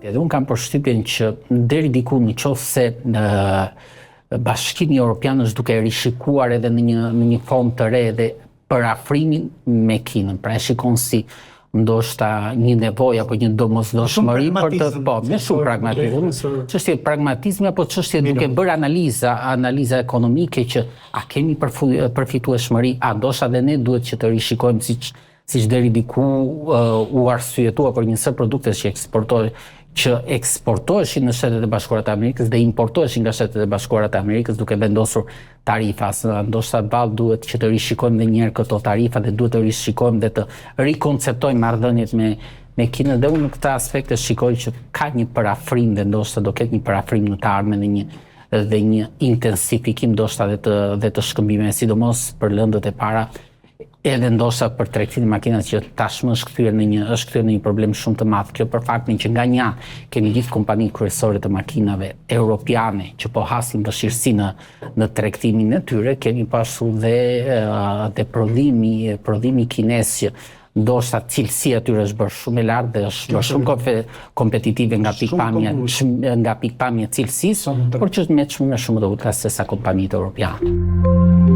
Edhe unë kam përshtypjen që deri diku në qoftë se Bashkimi Evropian është duke rishikuar edhe në një formë të re edhe për afrimin me Kinën. Pra e shikon si ndoshta një nevojë apo një domosdoshmëri për të me shumë pragmatizëm. Çështje pragmatizmi apo çështje duke bërë analiza ekonomike që a kemi përfitueshmëri, a ndoshta edhe ne duhet që të rishikojmë siç deri diku u arsyetua për një sër produkte që eksportoheshin në Shtetet e Bashkuara të Amerikës dhe importoheshin nga Shtetet e Bashkuara të Amerikës duke vendosur tarifa. Ndoshta ballë duhet që të rishikojmë edhe një herë këto tarifa dhe duhet të rishikojmë dhe të rikonceptojmë marrëdhëniet me Kinën dhe unë në këtë aspekt shikoj që ka një parafrim dhe ndoshta do ketë një parafrim në të ardhmen dhe një intensifikim ndoshta dhe të shkëmbimeve, sidomos për lëndët e para. Edhe ndoshta për tregtinë e makinave që tashmë është kthyer në një problem shumë të madh. Kjo për faktin që nga një kemi gjithë kompani kryesore të makinave europiane që po hasin vështirësi në tregtimin e tyre, kemi pasur dhe prodhimi kinez që ndoshta cilësia e tyre është bërë shumë e lartë dhe është bërë shumë kompetitive nga pikpamja cilësisë, por që me shumë të ulta se sa kompanitë europiane.